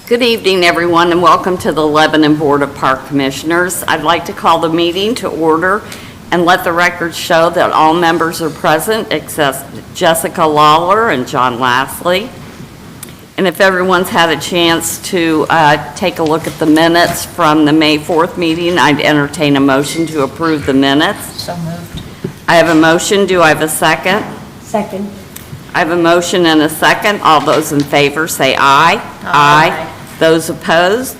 Good evening, everyone, and welcome to the Lebanon Board of Park Commissioners. I'd like to call the meeting to order and let the record show that all members are present except Jessica Lawler and John Lastly. And if everyone's had a chance to take a look at the minutes from the May 4th meeting, I'd entertain a motion to approve the minutes. So moved. I have a motion. Do I have a second? Second. I have a motion and a second. All those in favor say aye. Aye. Those opposed,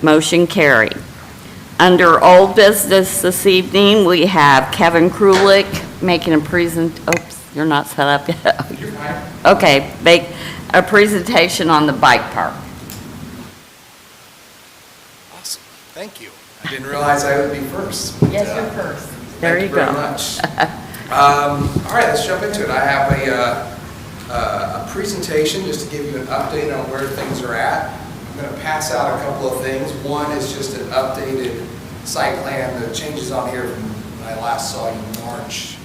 motion carried. Under old business this evening, we have Kevin Krulik making a oops, you're not set up yet. You're fine. Okay, make a presentation on the bike park. Awesome. Thank you. I didn't realize I would be first. Yes, you're first. There you go. Thank you very much. All right, let's jump into it. I have a presentation just to give you an update on where things are at. I'm going to pass out a couple of things. One is just an updated site plan. The changes on here from when I last saw you March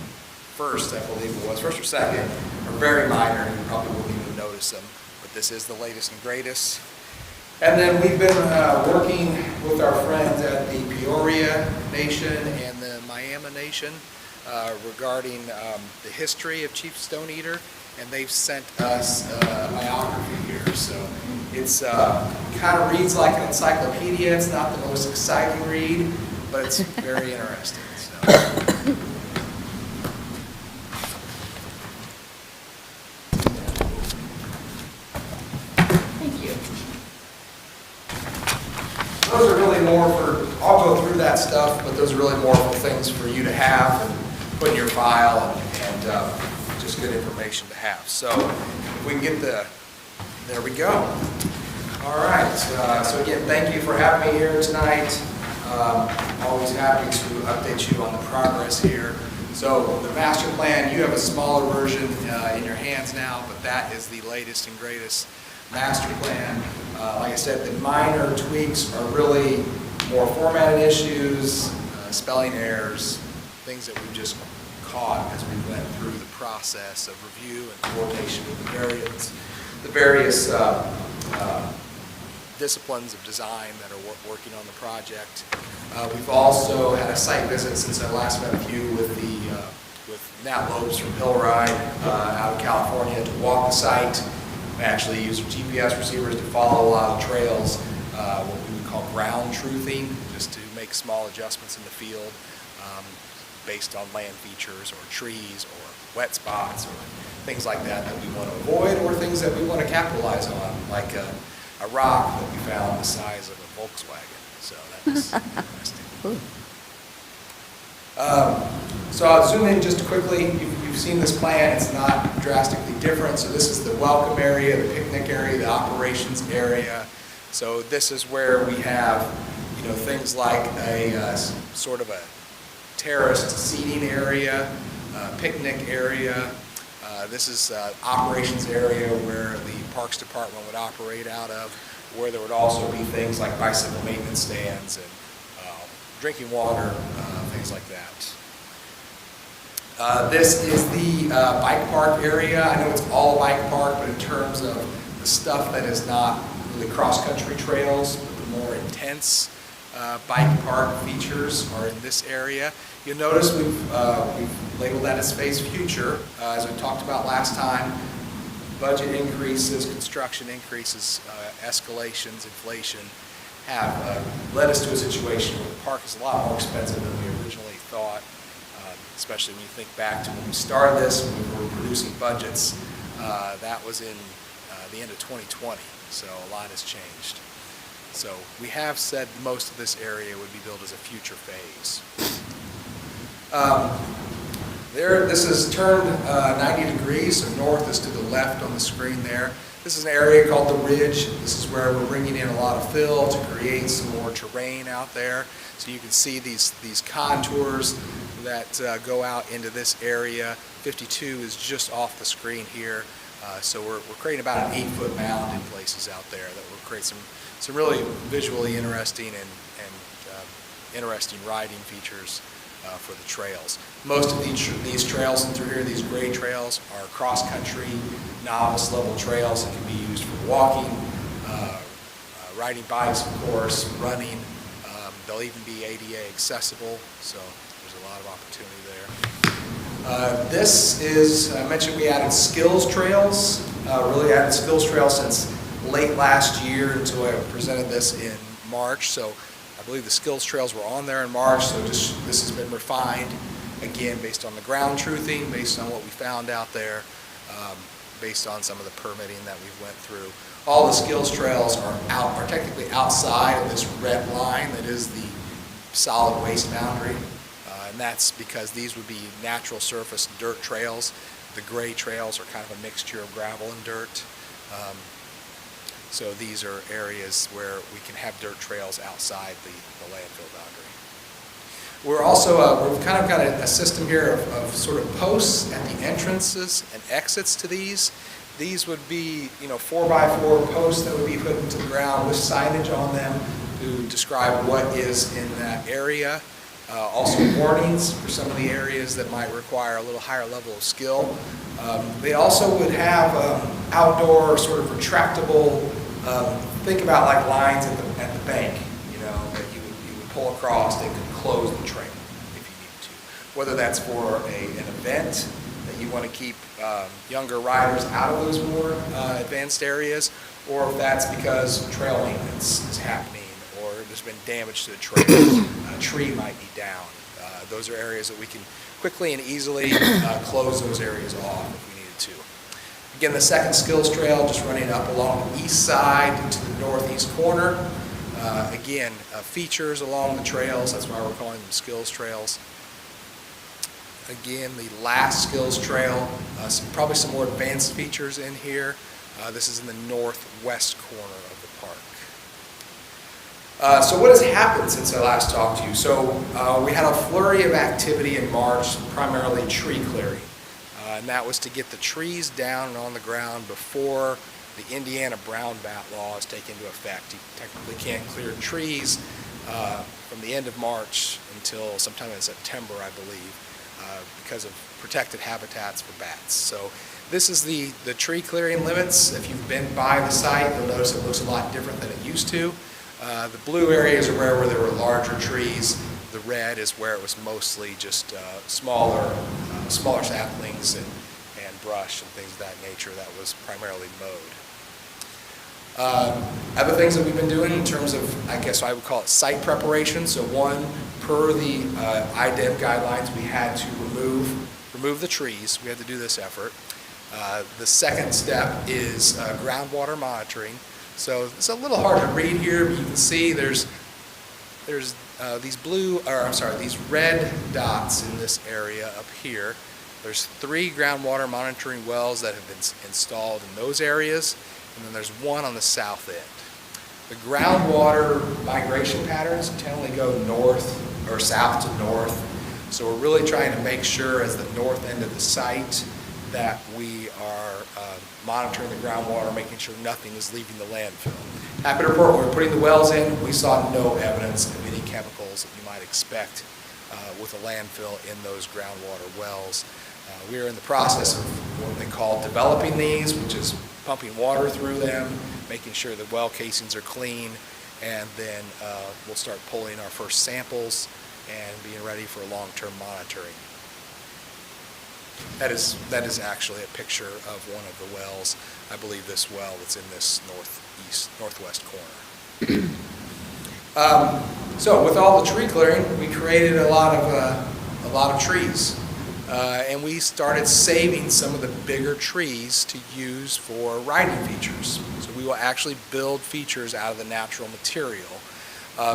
1st, I believe it was, 1st or 2nd, are very minor, and you probably wouldn't even notice them. But this is the latest and greatest. And then we've been working with our friends at the Peoria Nation and the Miami Nation regarding the history of Chief Stone Eater, and they've sent us a biography here. So it's kind of reads like an encyclopedia. It's not the most exciting read, but it's very interesting. So. Thank you. Those are really more for, I'll go through that stuff, but those are really more for things for you to have and put in your file and just good information to have. So if we can get there we go. All right, so again, thank you for having me here tonight. Always happy to update you on the progress here. So the master plan, you have a smaller version in your hands now, but that is the latest and greatest master plan. Like I said, the minor tweaks are really more formatted issues, spelling errors, things that we just caught as we went through the process of review and coordination with the various disciplines of design that are working on the project. We've also had a site visit since I last met with you with Nat Lopes from Hillride out of California to walk the site. We actually use GPS receivers to follow a lot of trails, what we would call ground truthing, just to make small adjustments in the field based on land features or trees or wet spots or things like that that we want to avoid, or things that we want to capitalize on, like a rock that we found the size of a Volkswagen. So that was interesting. So I'll zoom in just quickly. You've seen this plan. It's not drastically different. So this is the welcome area, the picnic area, the operations area. So this is where we have, things like a sort of a terraced seating area, picnic area. This is operations area where the Parks Department would operate out of, where there would also be things like bicycle maintenance stands and drinking water, things like that. This is the bike park area. I know it's all a bike park, but in terms of the stuff that is not really cross-country trails, but the more intense bike park features are in this area. You'll notice we've labeled that as Phase Future. As we talked about last time, budget increases, construction increases, escalations, inflation have led us to a situation where the park is a lot more expensive than we originally thought, especially when you think back to when we started this, when we were producing budgets. That was in the end of 2020, so a lot has changed. So we have said most of this area would be built as a future phase. This is turned 90 degrees, so north is to the left on the screen there. This is an area called the Ridge. This is where we're bringing in a lot of fill to create some more terrain out there. So you can see these contours that go out into this area. 52 is just off the screen here. So we're creating about an 8-foot mound in places out there that will create some really visually interesting and interesting riding features for the trails. Most of these trails and through here, these grade trails, are cross-country, novice-level trails that can be used for walking, riding bikes, of course, running. They'll even be ADA accessible, so there's a lot of opportunity there. This is, I mentioned we added skills trails, really added skills trails since late last year until I presented this in March. So I believe the skills trails were on there in March, so this has been refined, again, based on the ground truthing, based on what we found out there, based on some of the permitting that we've went through. All the skills trails are technically outside of this red line that is the solid waste boundary, and that's because these would be natural surface dirt trails. The gray trails are kind of a mixture of gravel and dirt. So these are areas where we can have dirt trails outside the landfill boundary. We're also, we've kind of got a system here of sort of posts at the entrances and exits to these. These would be, 4x4 posts that would be put into the ground with signage on them to describe what is in that area. Also warnings for some of the areas that might require a little higher level of skill. They also would have outdoor sort of retractable, think about like lines at the bank, that you would pull across that could close the trail if you needed to. Whether that's for an event that you want to keep younger riders out of those more advanced areas, or if that's because trail maintenance is happening or there's been damage to the trail, a tree might be down. Those are areas that we can quickly and easily close those areas off if we needed to. Again, the second skills trail just running up along the east side to the northeast corner. Again, features along the trails, that's why we're calling them skills trails. Again, the last skills trail, probably some more advanced features in here. This is in the northwest corner of the park. So what has happened since I last talked to you? So we had a flurry of activity in March, primarily tree clearing. And that was to get the trees down and on the ground before the Indiana brown bat laws take into effect. You technically can't clear trees from the end of March until sometime in September, I believe, because of protected habitats for bats. So this is the tree clearing limits. If you've been by the site, you'll notice it looks a lot different than it used to. The blue areas are where there were larger trees. The red is where it was mostly just smaller saplings and brush and things of that nature that was primarily mowed. Other things that we've been doing in terms of, I guess I would call it site preparation. So one, per the IDEM guidelines, we had to remove the trees. We had to do this effort. The second step is groundwater monitoring. So it's a little hard to read here, but you can see there's these red dots in this area up here. There's 3 groundwater monitoring wells that have been installed in those areas, and then there's one on the south end. The groundwater migration patterns generally go north or south to north, so we're really trying to make sure as the north end of the site that we are monitoring the groundwater, making sure nothing is leaving the landfill. Happy to report when we were putting the wells in, we saw no evidence of any chemicals that you might expect with a landfill in those groundwater wells. We are in the process of what they call developing these, which is pumping water through them, making sure the well casings are clean, and then we'll start pulling our first samples and being ready for long-term monitoring. That is actually a picture of one of the wells. I believe this well that's in this northwest corner. So with all the tree clearing, we created a lot of trees, and we started saving some of the bigger trees to use for riding features. So we will actually build features out of the natural material.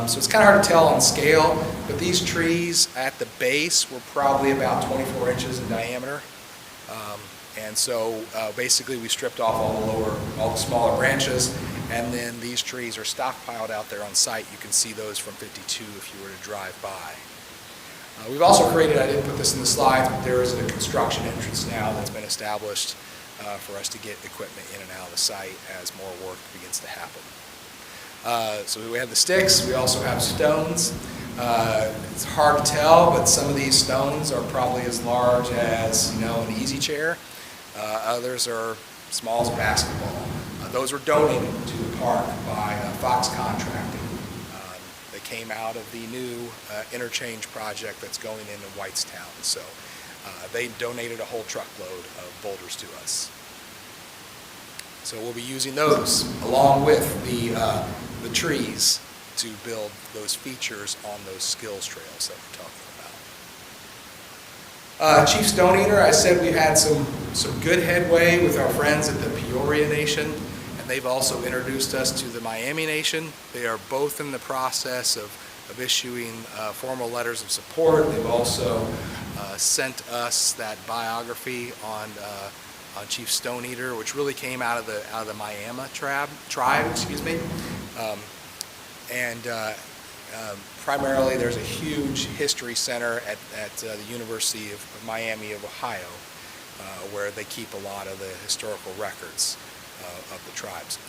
So it's kind of hard to tell on scale, but these trees at the base were probably about 24 inches in diameter. And so basically we stripped off all the smaller branches, and then these trees are stockpiled out there on site. You can see those from 52 if you were to drive by. We've also created, I didn't put this in the slides, but there is a construction entrance now that's been established for us to get equipment in and out of the site as more work begins to happen. So we have the sticks, we also have stones. It's hard to tell, but some of these stones are probably as large as, an easy chair. Others are small as a basketball. those were donated to the park by Fox Contracting. They came out of the new interchange project that's going into Whitestown. So they donated a whole truckload of boulders to us. So we'll be using those along with the trees to build those features on those skills trails that we're talking about. Chief Stone Eater, I said we've had some good headway with our friends at the Peoria Nation, and they've also introduced us to the Miami Nation. They are both in the process of issuing formal letters of support. They've also sent us that biography on Chief Stone Eater, which really came out of the Miami tribe, excuse me. Primarily, there's a huge history center at the University of Miami of Ohio, where they keep a lot of the historical records of the tribes.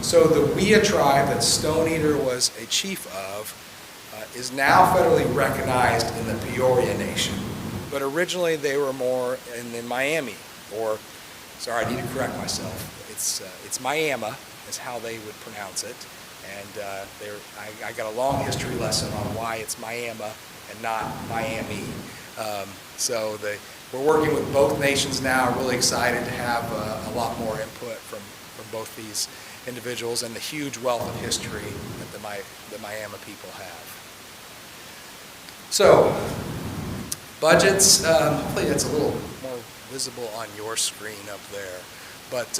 So the Wea tribe that Stone Eater was a chief of is now federally recognized in the Peoria Nation, but originally they were more in the Miami, or, sorry, I need to correct myself. It's Miami is how they would pronounce it. And I got a long history lesson on why it's Miami and not Miami. So we're working with both nations now. Really excited to have a lot more input from both these individuals and the huge wealth of history that the Miami people have. So budgets. Hopefully that's a little more visible on your screen up there, but.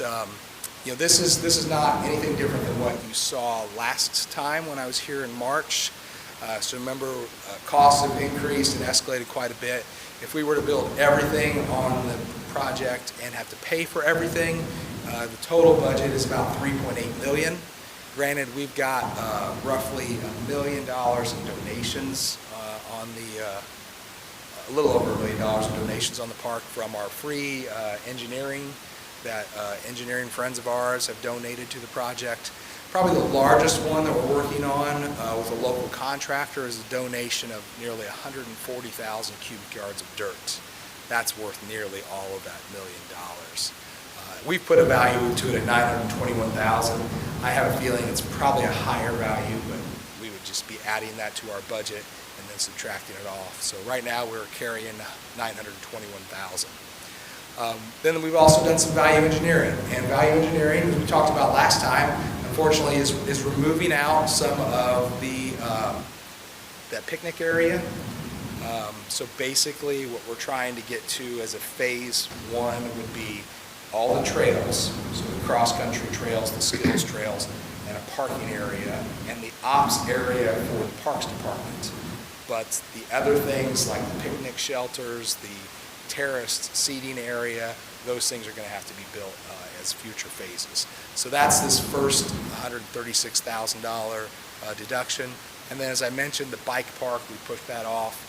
You know, this is not anything different than what you saw last time when I was here in March. So remember, costs have increased and escalated quite a bit. If we were to build everything on the project and have to pay for everything, the total budget is about $3.8 million. Granted, we've got roughly $1 million in donations a little over $1 million in donations on the park from our free engineering that engineering friends of ours have donated to the project. Probably the largest one that we're working on with a local contractor is a donation of nearly 140,000 cubic yards of dirt. That's worth nearly all of that $1 million. We've put a value to it at $921,000. I have a feeling it's probably a higher value, but we would just be adding that to our budget and then subtracting it off. So right now we're carrying $921,000. Then we've also done some value engineering. And value engineering, as we talked about last time, unfortunately is removing out some of that picnic area. So basically what we're trying to get to as a phase one would be all the trails, so the cross-country trails, the skills trails, and a parking area, and the ops area for the Parks Department. But the other things like the picnic shelters, the terraced seating area, those things are going to have to be built as future phases. So that's this first $136,000 deduction. And then as I mentioned, the bike park, we pushed that off.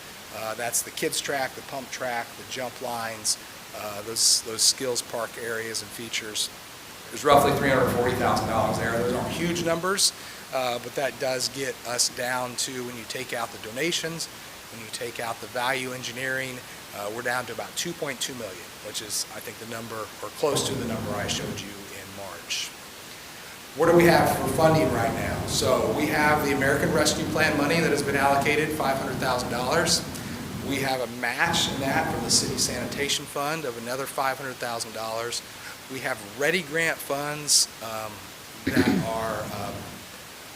That's the kids track, the pump track, the jump lines, those skills park areas and features. There's roughly $340,000 there. Those aren't huge numbers, but that does get us down to, when you take out the donations, when you take out the value engineering, we're down to about $2.2 million, which is, I think, the number, or close to the number I showed you in March. What do we have for funding right now? So we have the American Rescue Plan money that has been allocated, $500,000. We have a match in that from the City Sanitation Fund of another $500,000. We have ready grant funds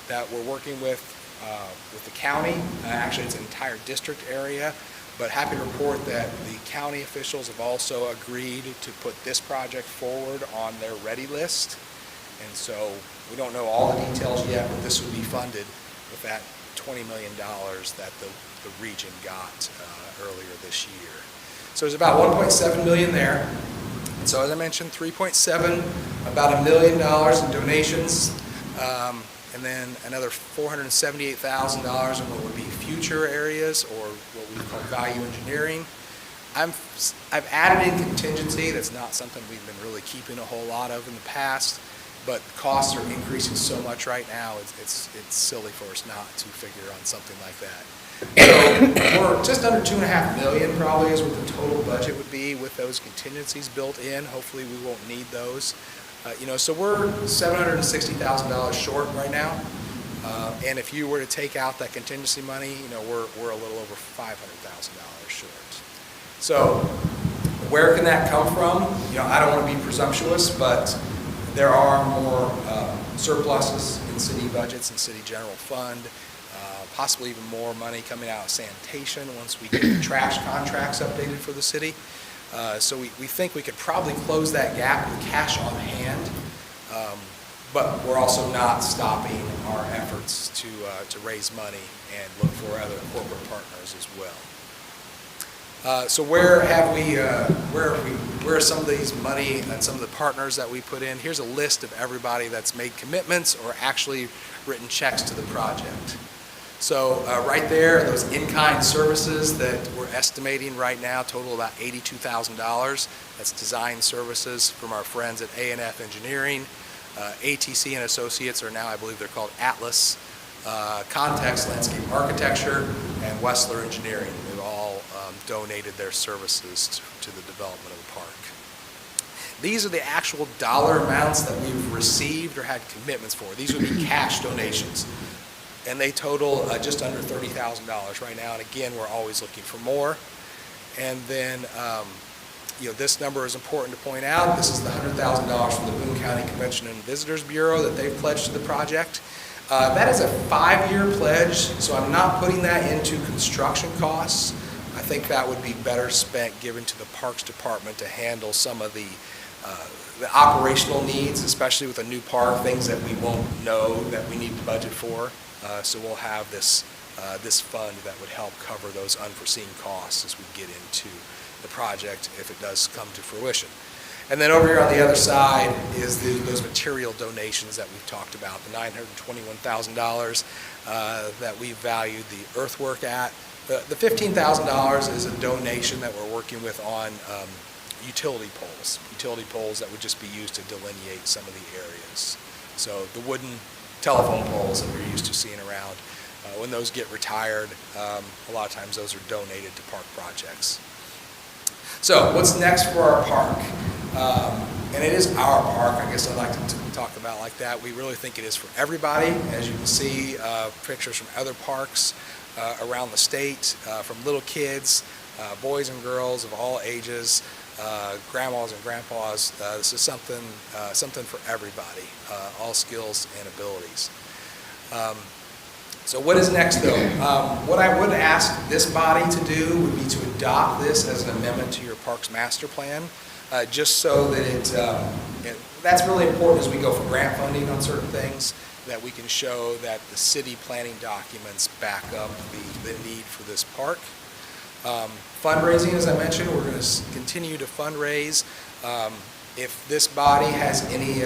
that we're working with the county. Actually, it's an entire district area. But happy to report that the county officials have also agreed to put this project forward on their ready list. And so we don't know all the details yet, but this would be funded with that $20 million that the region got earlier this year. So there's about $1.7 million there. And so as I mentioned, 3.7, about $1 million in donations, and then another $478,000 in what would be future areas, or what we call value engineering. I've added in contingency. That's not something we've been really keeping a whole lot of in the past, but costs are increasing so much right now, it's silly for us not to figure on something like that. So we're just under $2.5 million probably is what the total budget would be with those contingencies built in. Hopefully we won't need those. So we're $760,000 short right now. And if you were to take out that contingency money, we're a little over $500,000 short. So where can that come from? I don't want to be presumptuous, but there are more surpluses in city budgets and city general fund, possibly even more money coming out of sanitation once we get the trash contracts updated for the city. So we think we could probably close that gap with cash on hand, but we're also not stopping our efforts to raise money and look for other corporate partners as well. So where are some of these money and some of the partners that we put in? Here's a list of everybody that's made commitments or actually written checks to the project. So right there, those in-kind services that we're estimating right now total about $82,000. That's design services from our friends at A&F Engineering. ATC and Associates are now, I believe they're called Atlas, Context Landscape Architecture, and Wessler Engineering. They've all donated their services to the development of the park. These are the actual dollar amounts that we've received or had commitments for. These would be cash donations. And they total just under $30,000 right now. And again, we're always looking for more. And then, this number is important to point out. This is the $100,000 from the Boone County Convention and Visitors Bureau that they've pledged to the project. That is a 5-year pledge, so I'm not putting that into construction costs. I think that would be better spent given to the Parks Department to handle some of the operational needs, especially with a new park, things that we won't know that we need to budget for. So we'll have this fund that would help cover those unforeseen costs as we get into the project if it does come to fruition. And then over here on the other side is those material donations that we've talked about, the $921,000 that we valued the earthwork at. The $15,000 is a donation that we're working with on utility poles that would just be used to delineate some of the areas. So the wooden telephone poles that we're used to seeing around, when those get retired, a lot of times those are donated to park projects. So what's next for our park? And it is our park, I guess I'd like to talk about like that. We really think it is for everybody. As you can see, pictures from other parks around the state, from little kids, boys and girls of all ages, grandmas and grandpas. This is something for everybody, all skills and abilities. So what is next though? What I would ask this body to do would be to adopt this as an amendment to your parks master plan, just so that that's really important as we go for grant funding on certain things, that we can show that the city planning documents back up the need for this park. Fundraising, as I mentioned, we're going to continue to fundraise. If this body has any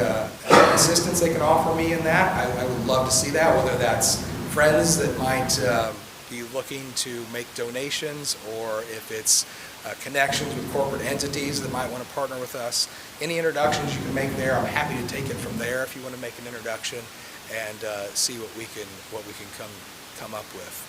assistance they can offer me in that, I would love to see that, whether that's friends that might be looking to make donations, or if it's connections with corporate entities that might want to partner with us. Any introductions you can make there, I'm happy to take it from there if you want to make an introduction and see what we can come up with.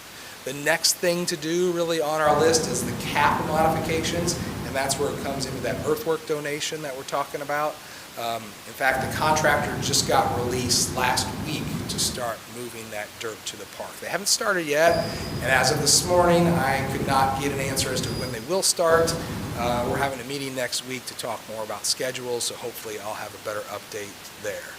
The next thing to do really on our list is the cap modifications, and that's where it comes into that earthwork donation that we're talking about. In fact, the contractor just got released last week to start moving that dirt to the park. They haven't started yet, and as of this morning, I could not get an answer as to when they will start. We're having a meeting next week to talk more about schedules, so hopefully I'll have a better update there.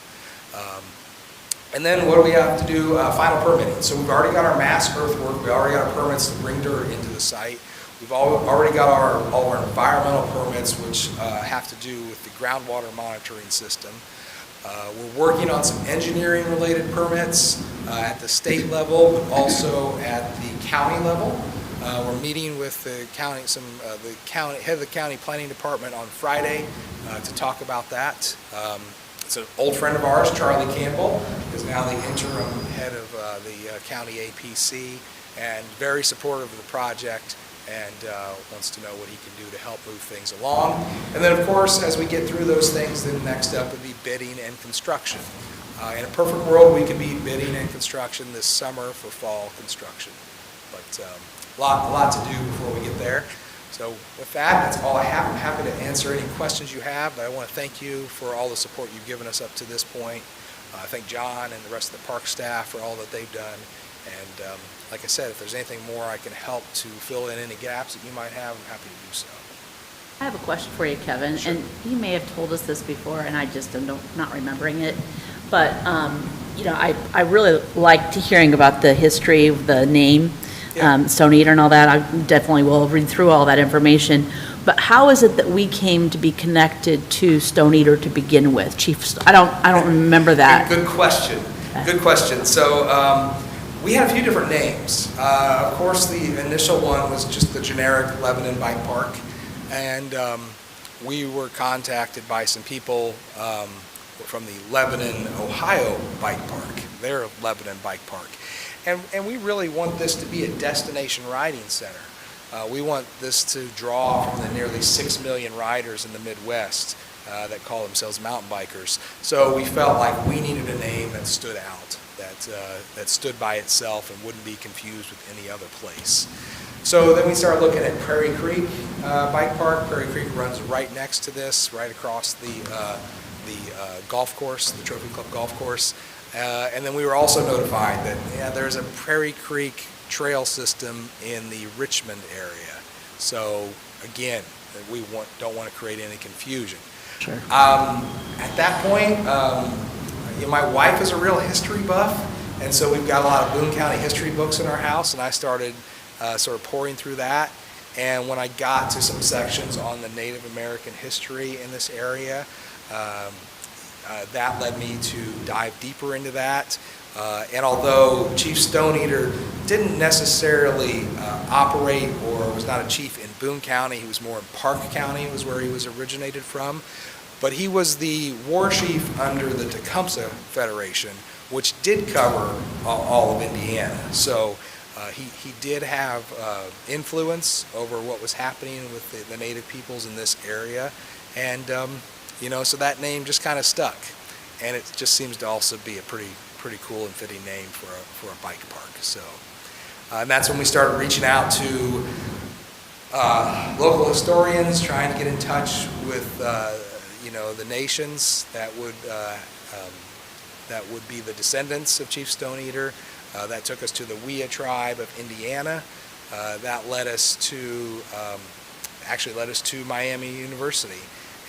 And then what do we have to do? Final permitting. So we've already got our mass earthwork. We already got our permits to bring dirt into the site. We've already got all our environmental permits, which have to do with the groundwater monitoring system. We're working on some engineering-related permits at the state level, but also at the county level. We're meeting with the county, head of the county planning department on Friday to talk about that. It's an old friend of ours, Charlie Campbell, is now the interim head of the county APC, and very supportive of the project, and wants to know what he can do to help move things along. And then, of course, as we get through those things, then next up would be bidding and construction. In a perfect world, we could be bidding and construction this summer for fall construction, but a lot to do before we get there. So with that, that's all I have. I'm happy to answer any questions you have, but I want to thank you for all the support you've given us up to this point. I thank John and the rest of the park staff for all that they've done. And like I said, if there's anything more I can help to fill in any gaps that you might have, I'm happy to do so. I have a question for you, Kevin, Sure. and you may have told us this before, and I just am not remembering it. But, I really liked hearing about the history of the name, Yeah. Stone Eater and all that. I definitely will read through all that information. But how is it that we came to be connected to Stone Eater to begin with? I don't remember that. Good question. Good question. So we had a few different names. Of course, the initial one was just the generic Lebanon Bike Park. And we were contacted by some people from the Lebanon, Ohio Bike Park, their Lebanon Bike Park. And we really want this to be a destination riding center. We want this to draw from the nearly 6 million riders in the Midwest that call themselves mountain bikers. So we felt like we needed a name that stood out, that stood by itself and wouldn't be confused with any other place. So then we started looking at Prairie Creek Bike Park. Prairie Creek runs right next to this, right across the golf course, the Trophy Club golf course. And then we were also notified that there's a Prairie Creek trail system in the Richmond area. So again, we don't want to create any confusion. Sure. At that point, my wife is a real history buff, and so we've got a lot of Boone County history books in our house, and I started sort of pouring through that. And when I got to some sections on the Native American history in this area, that led me to dive deeper into that. And although Chief Stone Eater didn't necessarily operate or was not a chief in Boone County, he was more in Park County, was where he was originated from. But he was the war chief under the Tecumseh Federation, which did cover all of Indiana. So he did have influence over what was happening with the native peoples in this area. And, so that name just kind of stuck. And it just seems to also be a pretty cool and fitting name for a bike park. So, and that's when we started reaching out to local historians, trying to get in touch with the nations that would be the descendants of Chief Stone Eater. That took us to the Wea tribe of Indiana. That led us to Miami University,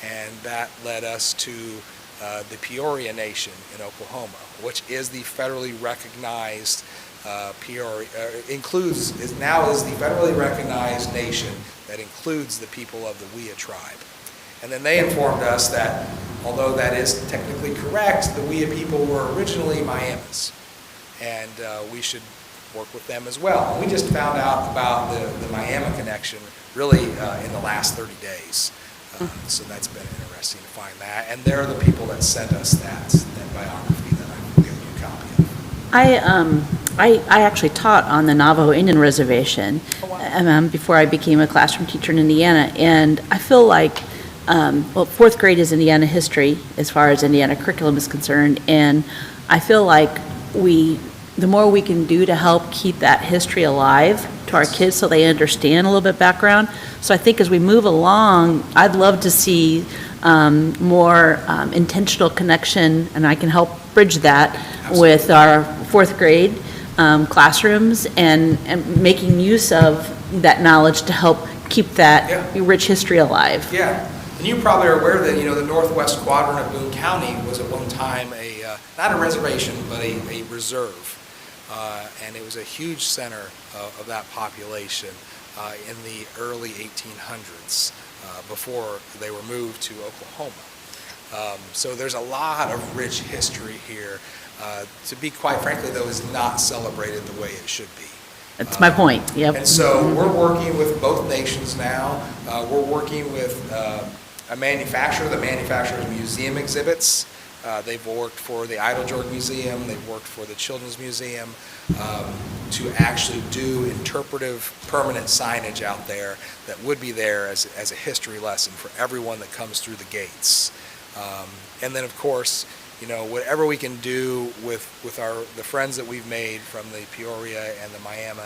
and that led us to the Peoria Nation in Oklahoma, which is the federally recognized is the federally recognized nation that includes the people of the Wea tribe. And then they informed us that although that is technically correct, the Wea people were originally Miamis, and we should work with them as well. And we just found out about the Miami connection really in the last 30 days. So that's been interesting to find that. And they're the people that sent us that biography that I'm giving you a copy of. I actually taught on the Navajo Indian Reservation before I became a classroom teacher in Indiana, and I feel like, fourth grade is Indiana history as far as Indiana curriculum is concerned, and I feel like the more we can do to help keep that history alive to our kids so they understand a little bit background. So I think as we move along, I'd love to see more intentional connection, and I can help bridge that with our fourth grade classrooms and making use of that knowledge to help keep that rich history alive. Yeah, and you probably are aware that the northwest quadrant of Boone County was at one time not a reservation, but a reserve. And it was a huge center of that population in the early 1800s before they were moved to Oklahoma. So there's a lot of rich history here. To be quite frankly, though, is not celebrated the way it should be. That's my point, yep. And so we're working with both nations now. We're working with a manufacturer that manufactures museum exhibits. They've worked for the Idle Museum, they've worked for the Children's Museum to actually do interpretive permanent signage out there that would be there as a history lesson for everyone that comes through the gates. And then of course, whatever we can do with the friends that we've made from the Peoria and the Miami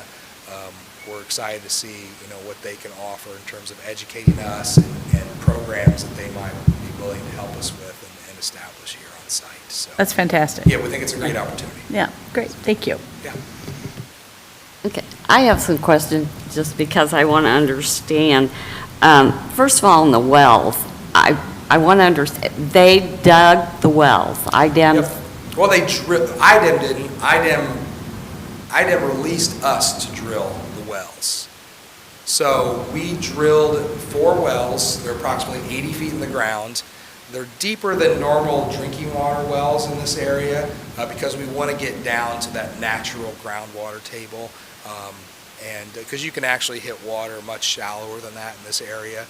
we're excited to see, what they can offer in terms of educating us and programs that they might be willing to help us with and establish here on site. So, That's fantastic. yeah, we think it's a great opportunity. Yeah, great, thank you. Yeah. Okay, I have some questions just because I want to understand. First of all, in the wells, I want to understand, they dug the wells, IDEM? Yep. Well, IDEM didn't. IDEM released us to drill the wells. So we drilled 4 wells. They're approximately 80 feet in the ground. They're deeper than normal drinking water wells in this area because we want to get down to that natural groundwater table. And because you can actually hit water much shallower than that in this area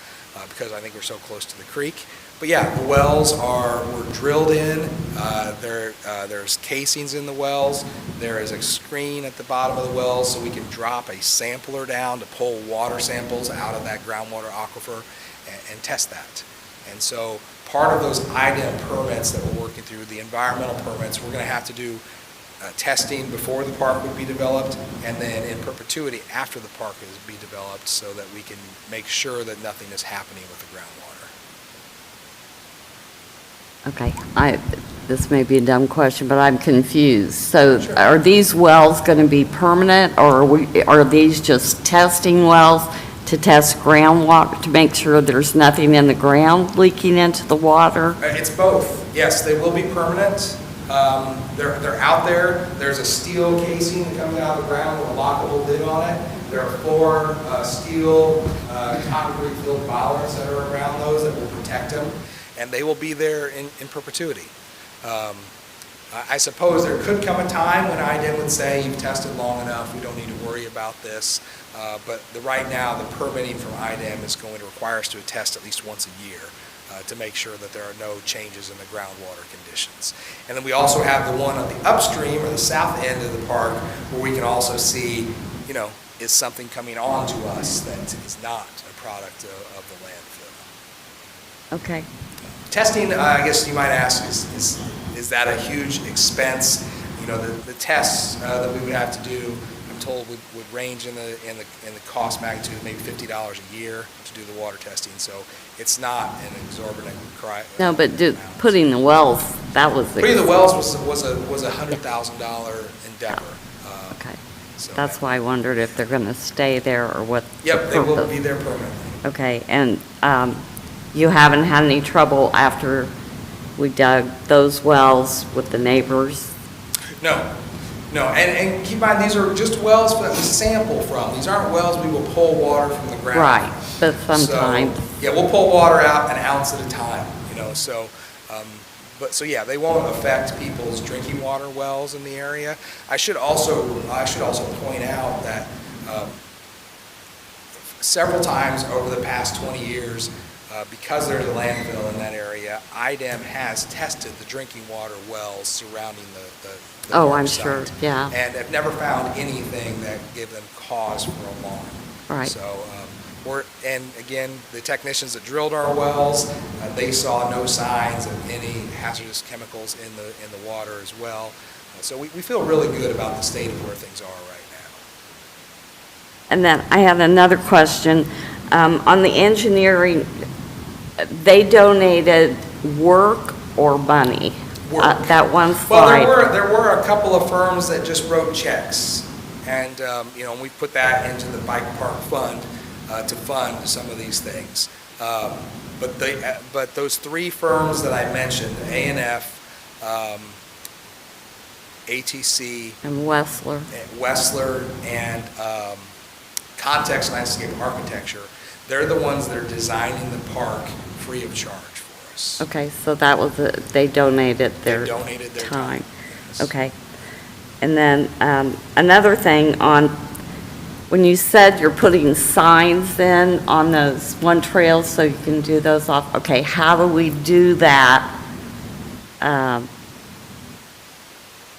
because I think we're so close to the creek. But yeah, the wells were drilled in. There's casings in the wells. There is a screen at the bottom of the wells so we can drop a sampler down to pull water samples out of that groundwater aquifer and test that. And so part of those IDEM permits that we're working through, the environmental permits, we're going to have to do testing before the park would be developed and then in perpetuity after the park is be developed so that we can make sure that nothing is happening with the groundwater. Okay, this may be a dumb question, but I'm confused. So Sure. are these wells going to be permanent, or are these just testing wells to test groundwater, to make sure there's nothing in the ground leaking into the water? It's both. Yes, they will be permanent. They're out there. There's a steel casing that comes out of the ground with a lockable lid on it. There are 4 steel concrete-filled bollards that are around those that will protect them, and they will be there in perpetuity. I suppose there could come a time when IDEM would say, you've tested long enough, we don't need to worry about this. But right now, the permitting from IDEM is going to require us to attest at least once a year to make sure that there are no changes in the groundwater conditions. And then we also have the one on the upstream or the south end of the park where we can also see, is something coming on to us that is not a product of the landfill. Okay. Testing, I guess you might ask, is that a huge expense? The tests that we would have to do, I'm told would range in the cost magnitude of maybe $50 a year to do the water testing. So it's not an exorbitant No, but amount. putting the wells, that was... Putting the wells was a $100,000 endeavor. Okay, So that's why I wondered if they're going to stay there or what. Yep, they will purpose. be there permanently. Okay, and you haven't had any trouble after we dug those wells with the neighbors? No. And keep in mind, these are just wells that we sample from. These aren't wells we will pull water from the ground. Right, but sometimes. So, yeah, we'll pull water out an ounce at a time, so, so yeah, they won't affect people's drinking water wells in the area. I should also point out that several times over the past 20 years, because there's a landfill in that area, IDEM has tested the drinking water wells surrounding the Oh, park I'm site, sure, yeah. and have never found anything that gave them cause for alarm. Right. So, and again, the technicians that drilled our wells, they saw no signs of any hazardous chemicals in the water as well. So we feel really good about the state of where things are right now. And then I had another question. On the engineering, they donated work or money? Work. That one slide. Well, there were a couple of firms that just wrote checks, and we put that into the bike park fund to fund some of these things. But those 3 firms that I mentioned, A&F, ATC, And Wessler. Wessler, and Context Landscape Architecture, they're the ones that are designing the park free of charge for us. Okay, so that was, they donated their donated their time. Yes. Okay. And then another thing on, when you said you're putting signs in on those one trails so you can do those off, okay, how do we do that?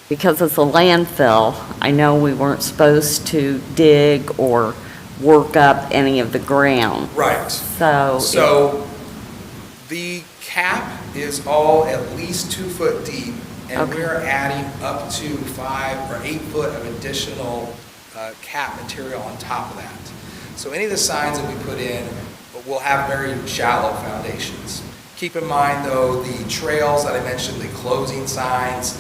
Because it's a landfill, I know we weren't supposed to dig or work up any of the ground. Right. So the cap is all at least 2 foot deep, and Okay. we're adding up to 5 or 8 foot of additional cap material on top of that. So any of the signs that we put in will have very shallow foundations. Keep in mind, though, the trails that I mentioned, the closing signs,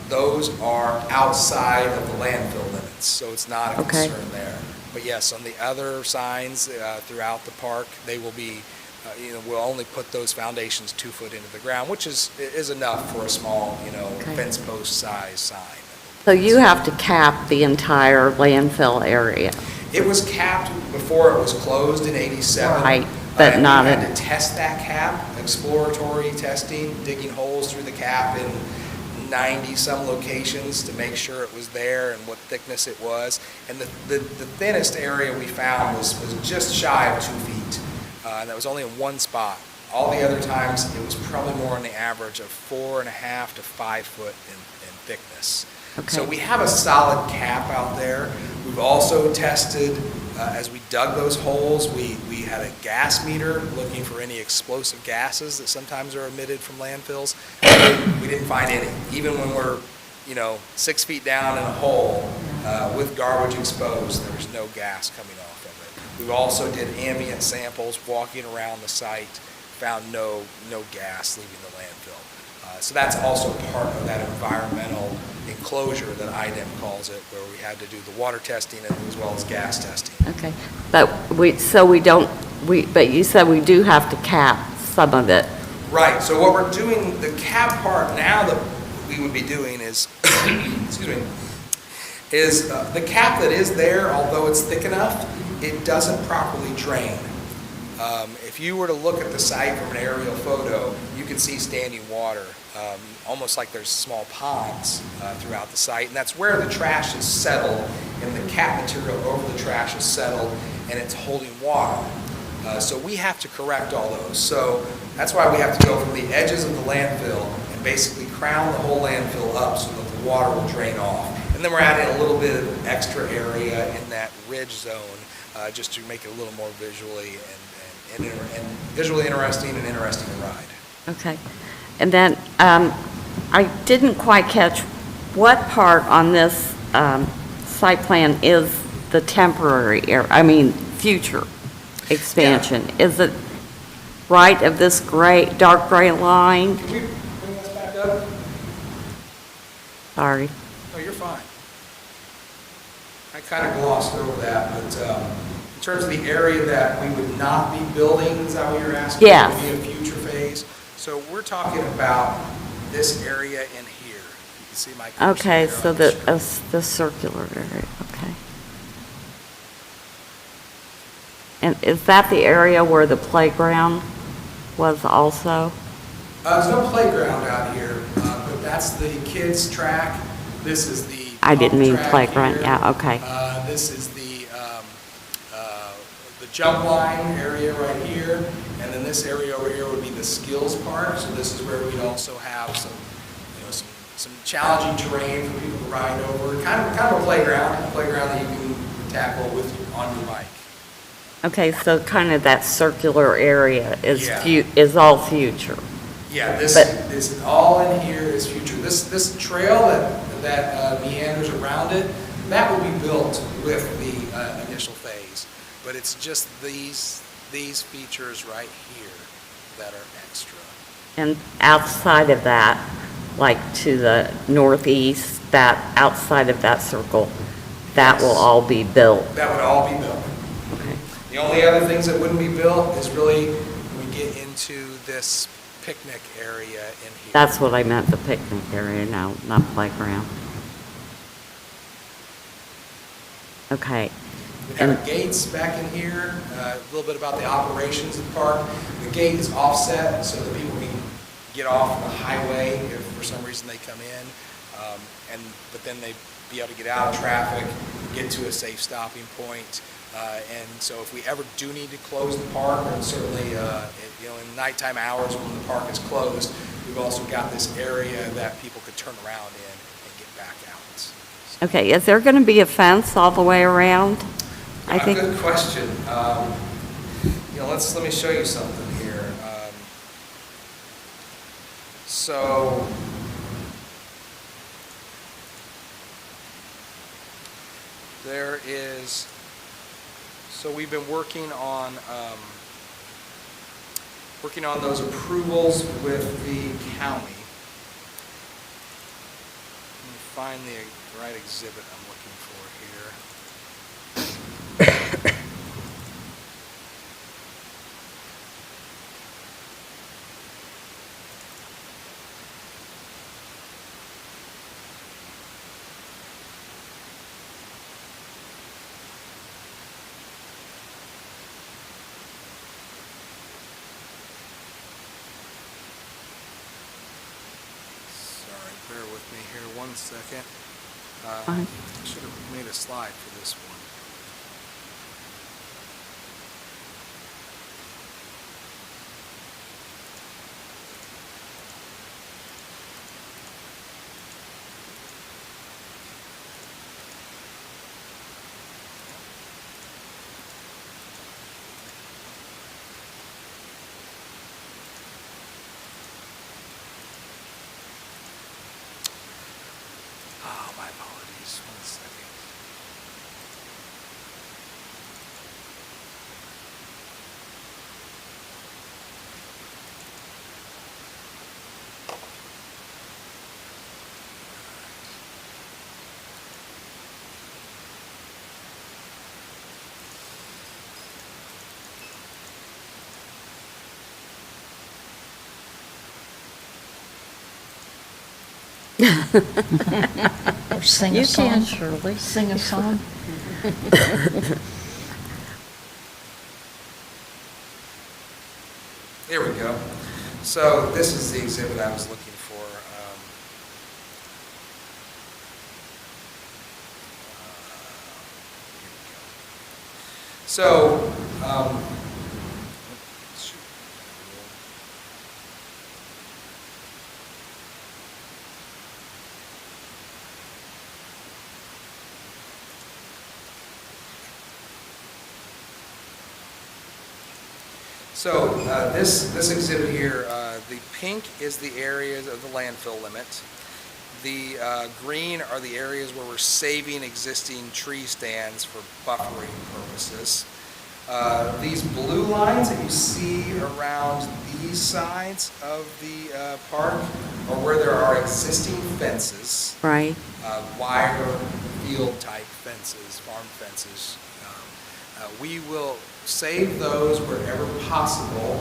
those are outside of the landfill limits, so it's not a Okay. concern there. But yes, on the other signs throughout the park, they will be, we'll only put those foundations 2 foot into the ground, which is enough for a small, Okay. fence post size sign. So you have to cap the entire landfill area. It was capped before it was closed in '87. Right, but and not we in- had to test that cap, exploratory testing, digging holes through the cap in 90-some locations to make sure it was there and what thickness it was. And the thinnest area we found was just shy of 2 feet. And that was only in one spot. All the other times, it was probably more on the average of 4.5 to 5 foot in thickness. So Okay. we have a solid cap out there. We've also tested, as we dug those holes, we had a gas meter looking for any explosive gases that sometimes are emitted from landfills. We didn't find any. Even when we're, 6 feet down in a hole with garbage exposed, there's no gas coming off of it. We also did ambient samples walking around the site, found no gas leaving the landfill. So that's also part of that environmental enclosure that IDEM calls it, where we had to do the water testing as well as gas testing. Okay. But but you said we do have to cap some of it. Right, so what we're doing, the cap part now that we would be doing is, excuse me, is the cap that is there, although it's thick enough, it doesn't properly drain. If you were to look at the site from an aerial photo, you can see standing water, almost like there's small ponds throughout the site, and that's where the trash is settled, and the cap material over the trash is settled, and it's holding water. So we have to correct all those. So that's why we have to go from the edges of the landfill and basically crown the whole landfill up so that the water will drain off. And then we're adding a little bit of extra area in that ridge zone just to make it a little more visually and visually interesting and interesting to ride. Okay. And then I didn't quite catch what part on this site plan is the temporary area, future expansion. Is it right of this dark gray line? Can we bring this back up? Sorry. No, you're fine. I kind of glossed over that, but in terms of the area that we would not be building, is that what you're asking? Yes. Would be a future phase? So we're talking about this area in here. You can see my cursor Okay, there so on the screen. the circular area, okay. And is that the area where the playground was also? There's no playground out here, but that's the kids' track. This is the I didn't mean track playground, here. yeah, okay. This is the jump line area right here, and then this area over here would be the skills park. So this is where we'd also have some challenging terrain for people to ride over. Kind of a playground that you can tackle on your bike. Okay, so kind of that circular area is Yeah. is all future. Yeah, But- this all in here is future. This trail that meanders around it, that would be built with the initial phase. But it's just these features right here that are extra. And outside of that, like to the northeast, that outside of that circle, that will Yes. all be built. That would all be built. Okay. The only other things that wouldn't be built is really when we get into this picnic area in here. That's what I meant, the picnic area now, not playground. Okay. We have gates back in here, a little bit about the operations of the park. The gate is offset so that people can get off the highway if for some reason they come in, but then they be able to get out of traffic, get to a safe stopping point. And so if we ever do need to close the park, and certainly in nighttime hours when the park is closed, we've also got this area that people could turn around in and get back out. Okay, is there going to be a fence all the way around? I think. Good question. Let me show you something here. So there is, so we've been working on those approvals with the county. Let me find the right exhibit I'm looking for here. Sorry, bear with me here 1 second. Fine. Should have made a slide for this one. Oh, my apologies. 1 second. Or sing a You song. can, Shirley. Sing a song. There we go. So this is the exhibit I was looking for. Here we go. So, shoot. So this exhibit here, the pink is the areas of the landfill limit. The green are the areas where we're saving existing tree stands for buffering purposes. These blue lines that you see around these sides of the park are where there are existing fences. Right. Wire field type fences, farm fences. We will save those wherever possible,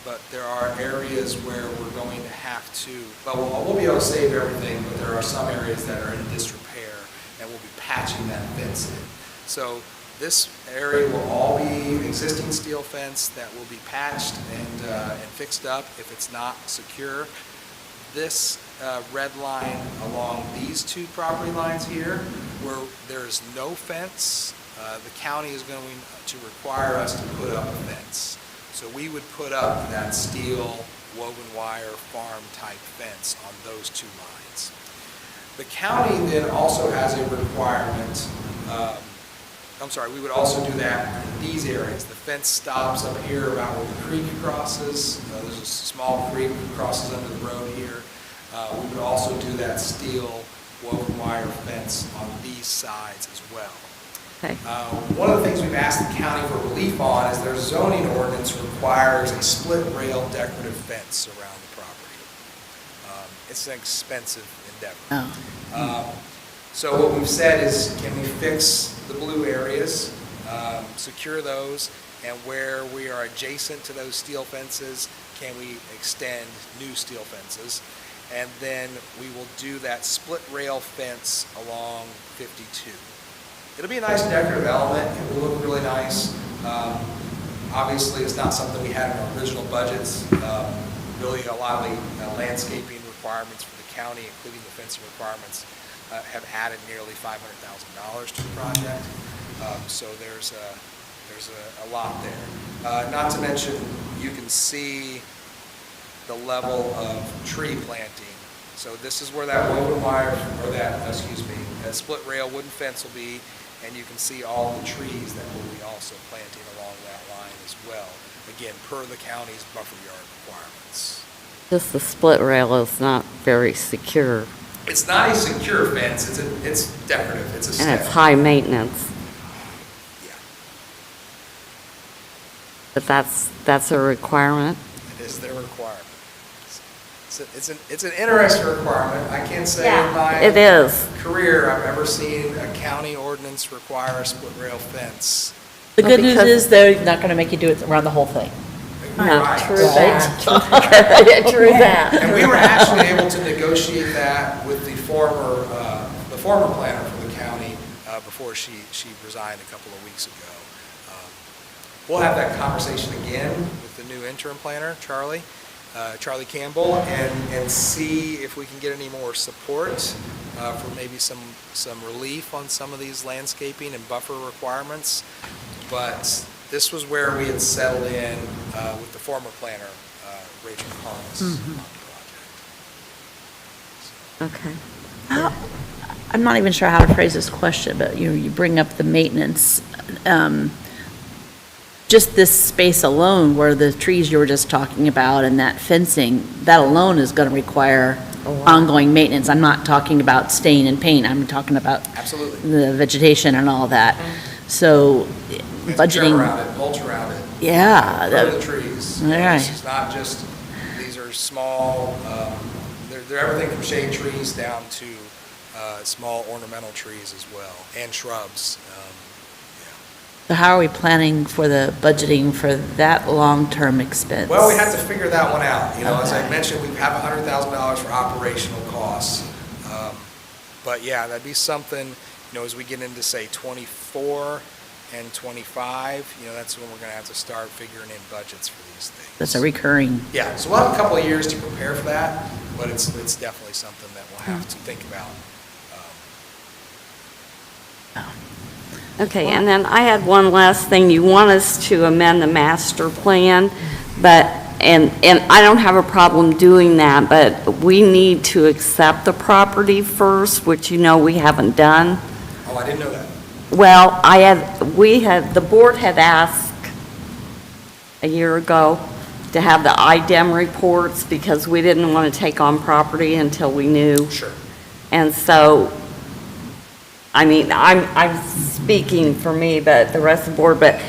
but there are areas where we're going to have to, but we'll be able to save everything, but there are some areas that are in disrepair, and we'll be patching that fence in. So this area will all be existing steel fence that will be patched and fixed up if it's not secure. This red line along these two property lines here, where there is no fence, the county is going to require us to put up a fence. So we would put up that steel woven wire farm type fence on those two lines. The county then also has a requirement, we would also do that in these areas. The fence stops up here about where the creek crosses. There's a small creek that crosses under the road here. We would also do that steel woven wire fence on these sides as well. Okay. One of the things we've asked the county for relief on is their zoning ordinance requires a split rail decorative fence around the property. It's an expensive endeavor. So what we've said is, can we fix the blue areas, secure those, and where we are adjacent to those steel fences, can we extend new steel fences? And then we will do that split rail fence along 52. It'll be a nice decorative element. It will look really nice. Obviously, it's not something we had in our original budgets. Really, a lot of the landscaping requirements for the county, including the fencing requirements, have added nearly $500,000 to the project. So there's a lot there. Not to mention, you can see the level of tree planting. So this is where that woven wire, or that split rail wooden fence will be, and you can see all the trees that we'll be also planting along that line as well. Again, per the county's buffer yard requirements. Just the split rail is not very secure It's not a secure fence, it's decorative, it's a step. And it's high maintenance, Yeah, but that's a requirement. it is their requirement. It's an interesting requirement. I can't say in my It is. career I've ever seen a county ordinance require a split rail fence. The Well, good news because- is they're not going to make you do it around the whole thing. No, Right. true that. True that. And we were actually able to negotiate that with the former planner for the county before she resigned a couple of weeks ago. We'll have that conversation again with the new interim planner, Charlie Campbell, and see if we can get any more support for maybe some relief on some of these landscaping and buffer requirements. But this was where we had settled in with the former planner, Rachel Carnes, on the project. Okay. I'm not even sure how to phrase this question, but you bring up the maintenance. Just this space alone, where the trees you were just talking about and that fencing, that alone is going to require ongoing maintenance. I'm not talking about stain and paint, I'm talking about Absolutely. the vegetation and all that. So We have to budgeting. trim around it, mulch around it. Yeah. Grow the trees. All right. This is not just, these are small, they're everything from shade trees down to small ornamental trees as well, and shrubs. So how are we planning for the budgeting for that long-term expense? Well, we have to figure that one out. As I Okay. mentioned, we have $100,000 for operational costs. But yeah, that'd be something, as we get into, say, 24 and 25, that's when we're going to have to start figuring in budgets for these things. That's a recurring. Yeah, so we'll have a couple of years to prepare for that, but it's definitely something that we'll have to think about. Okay, and then I had one last thing. You want us to amend the master plan, and I don't have a problem doing that, but we need to accept the property first, which we haven't done. Oh, I didn't know that. Well, the board had asked a year ago to have the IDEM reports because we didn't want to take on property until we knew. Sure. And so, I'm speaking for me, but the rest of the board, but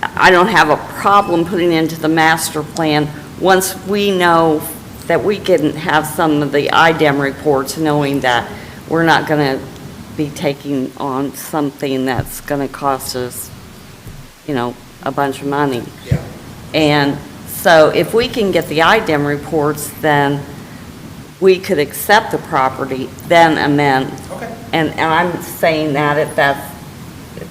I don't have a problem putting into the master plan once we know that we can have some of the IDEM reports, knowing that we're not going to be taking on something that's going to cost us, a bunch of money. Yeah. And so if we can get the IDEM reports, then we could accept the property, then amend. Okay. And I'm saying that if that's,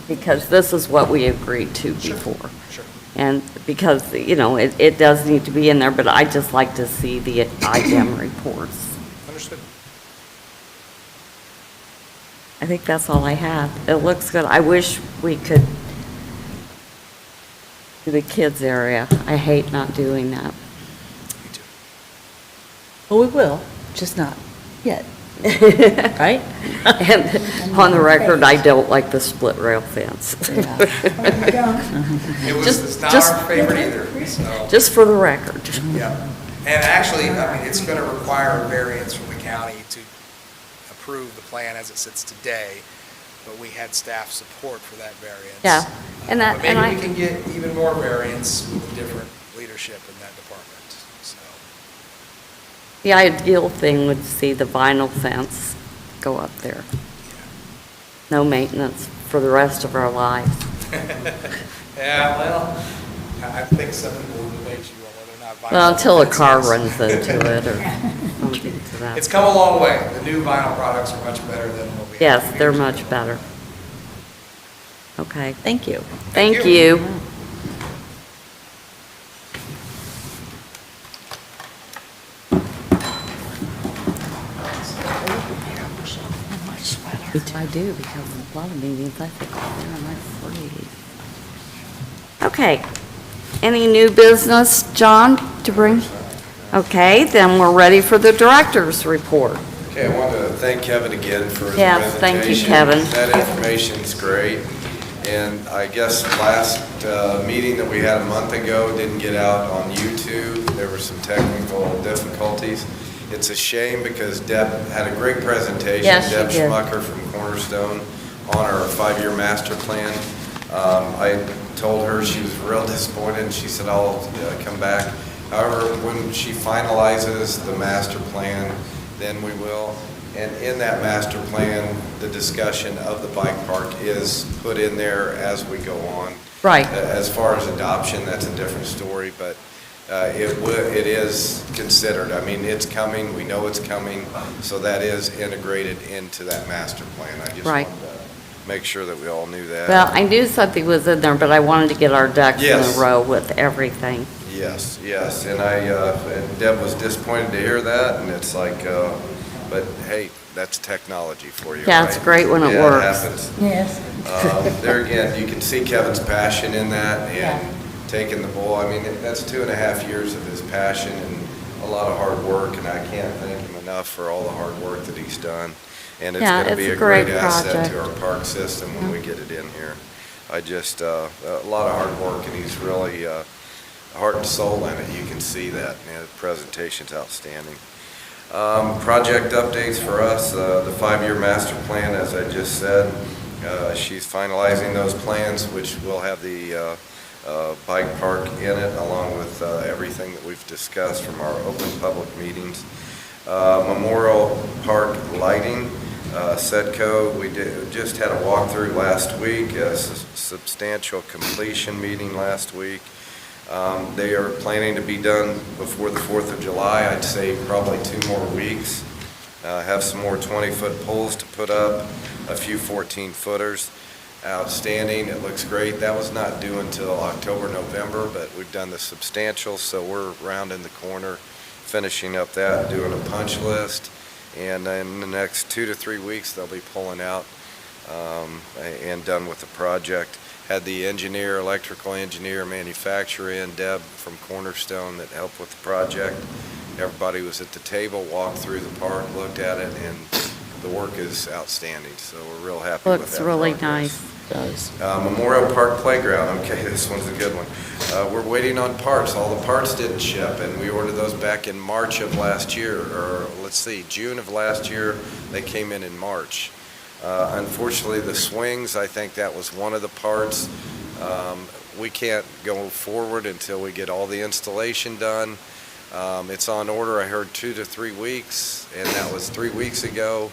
because this is what we agreed to before. Sure. And because, it does need to be in there, but I'd just like to see the IDEM reports. Understood. I think that's all I have. It looks good. I wish we could do the kids area. I hate not doing that. Me too. Well, we will, just not yet. Right? And on the record, I don't like the split rail fence. It's not Just- our favorite either, so. Just for the record. Yeah. And actually, it's going to require a variance from the county to approve the plan as it sits today, but we had staff support for that variance. Yeah, and that- But and maybe I- we can get even more variance with different leadership in that department, so. The ideal thing would see the vinyl fence go up there. No maintenance for the rest of our lives. Yeah, well, I think some people will debate you on whether or not vinyl. Well, until a car fences- runs into it or something to that. It's come a long way. The new vinyl products are much better than what we had. Yes, a few they're years much ago. better. Okay, Thank you. thank you. you. I do, because a lot of meetings, I think, oh, man, I'm free. Okay, any new business, John, to bring? Okay, then we're ready for the director's report. Okay, I want to thank Kevin again for his Yes, presentation. thank you, Kevin. That information's great. And I guess last meeting that we had a month ago didn't get out on YouTube. There were some technical difficulties. It's a shame because Deb had a great presentation. Yes, she Deb did. Schmucker from Cornerstone on our 5-year master plan. I told her she was real disappointed, and she said, I'll come back. However, when she finalizes the master plan, then we will. And in that master plan, the discussion of the bike park is put in there as we go on. Right. As far as adoption, that's a different story, but it is considered. I mean, it's coming, we know it's coming, so that is integrated into that master plan. I just Right. wanted to make sure that we all knew that. Well, I knew something was in there, but I wanted to get our ducks in Yes. a row with everything. Yes, yes, and and Deb was disappointed to hear that, and it's like, but hey, that's technology for you, Yeah, right? it's great when it Yeah, works. happens. Yes. There again, you can see Kevin's passion in that and taking the bull. I mean, that's 2.5 years of his passion and a lot of hard work, and I can't thank him enough for all the hard work that he's done. And it's Yeah, going to it's be a a great great asset project. to our park system when we get it in here. I just, a lot of hard work, and he's really heart and soul in it. You can see that. Man, the presentation's outstanding. Project updates for us, the 5-year master plan, as I just said. She's finalizing those plans, which will have the bike park in it, along with everything that we've discussed from our open public meetings. Memorial Park lighting, Sedco, we just had a walkthrough last week, a substantial completion meeting last week. They are planning to be done before the 4th of July. I'd say probably 2 more weeks. Have some more 20-foot poles to put up, a few 14-footers. Outstanding. It looks great. That was not due until October, November, but we've done the substantial, so we're rounding the corner, finishing up that, doing a punch list, and in the next 2 to 3 weeks, they'll be pulling out and done with the project. Had the engineer, electrical engineer, manufacturer in, Deb from Cornerstone, that helped with the project. Everybody was at the table, walked through the park, looked at it, and the work is outstanding, so we're real happy with that. Looks really progress. nice. Memorial Park Playground, okay, this one's a good one. We're waiting on parts. All the parts didn't ship, and we ordered those back in March of last year, or let's see, June of last year. They came in March. Unfortunately, the swings, I think that was one of the parts. We can't go forward until we get all the installation done. It's on order, I heard 2 to 3 weeks, and that was 3 weeks ago.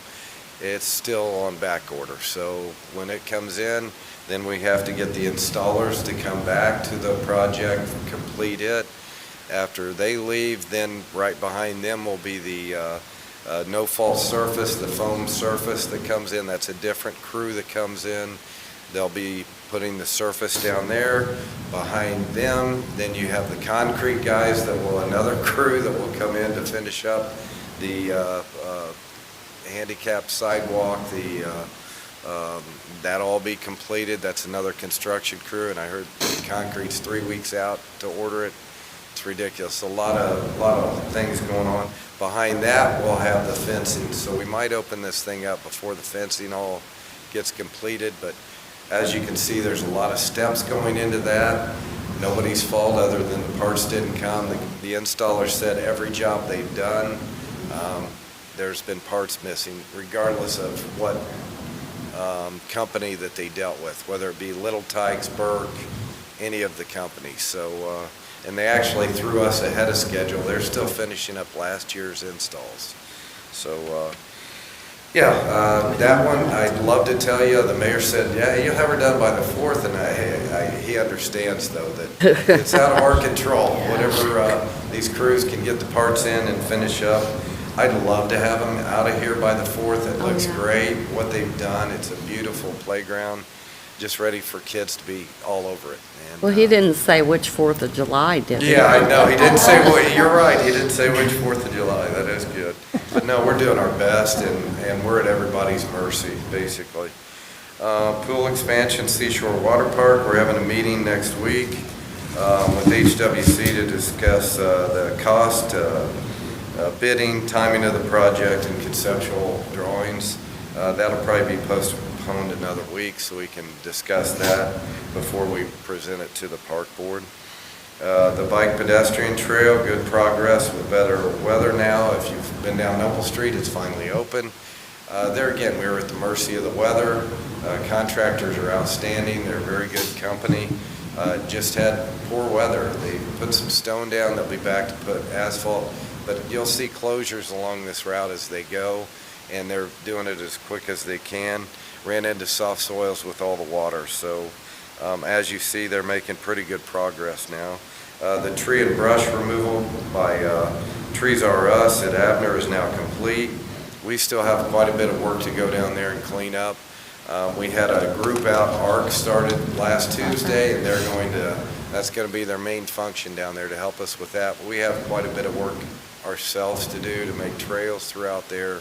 It's still on back order. So when it comes in, then we have to get the installers to come back to the project, complete it. After they leave, then right behind them will be the no-fault surface, the foam surface that comes in. That's a different crew that comes in. They'll be putting the surface down there. Behind them, then you have the concrete guys another crew that will come in to finish up the handicap sidewalk, that'll all be completed. That's another construction crew, and I heard the concrete's 3 weeks out to order it. It's ridiculous. A lot of things going on. Behind that, we'll have the fencing, so we might open this thing up before the fencing all gets completed, but as you can see, there's a lot of steps going into that. Nobody's fault other than the parts didn't come. The installer said every job they've done, there's been parts missing, regardless of what company that they dealt with, whether it be Little Tykes, Burke, any of the companies. So, and they actually threw us ahead of schedule. They're still finishing up last year's installs. So, that one, I'd love to tell you, the mayor said, yeah, you'll have her done by the 4th, and he understands, though, that it's out of our control. Whatever these crews can get the parts in and finish up, I'd love to have them out of here by the 4th. It looks great, what they've done. It's a beautiful playground, just ready for kids to be all over it. And, Well, he didn't say which 4th of July, did he? yeah, I know. He didn't say, you're right. He didn't say which 4th of July. That is good. But no, we're doing our best, and we're at everybody's mercy, basically. Pool expansion, Seashore Water Park. We're having a meeting next week with HWC to discuss the cost, bidding, timing of the project, and conceptual drawings. That'll probably be postponed another week so we can discuss that before we present it to the park board. The bike pedestrian trail, good progress with better weather now. If you've been down Noble Street, it's finally open. There again, we were at the mercy of the weather. Contractors are outstanding. They're a very good company. Just had poor weather. They put some stone down. They'll be back to put asphalt. But you'll see closures along this route as they go, and they're doing it as quick as they can. Ran into soft soils with all the water. So as you see, they're making pretty good progress now. The tree and brush removal by Trees R Us at Abner is now complete. We still have quite a bit of work to go down there and clean up. We had a group out, ARC started last Tuesday, and that's going to be their main function down there to help us with that. But we have quite a bit of work ourselves to do to make trails throughout there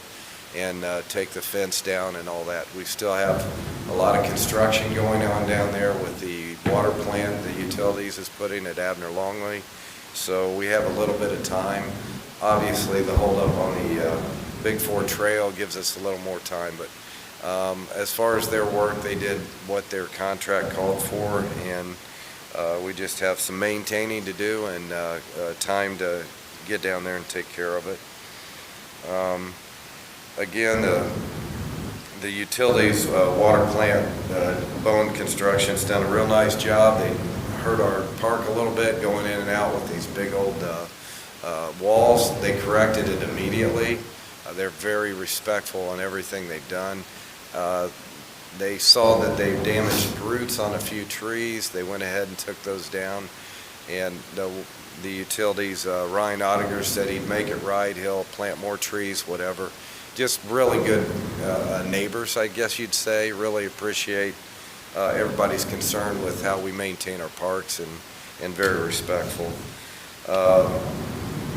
and take the fence down and all that. We still have a lot of construction going on down there with the water plant the utilities is putting at Abner Longley. So we have a little bit of time. Obviously, the holdup on the Big Four Trail gives us a little more time, but as far as their work, they did what their contract called for, and we just have some maintaining to do and time to get down there and take care of it. Again, the utilities water plant, Bowen Construction's done a real nice job. They hurt our park a little bit going in and out with these big old walls. They corrected it immediately. They're very respectful on everything they've done. They saw that they damaged roots on a few trees. They went ahead and took those down. And the utilities, Ryan Ottinger said he'd make it right. He'll plant more trees, whatever. Just really good neighbors, I guess you'd say. Really appreciate everybody's concern with how we maintain our parks and very respectful.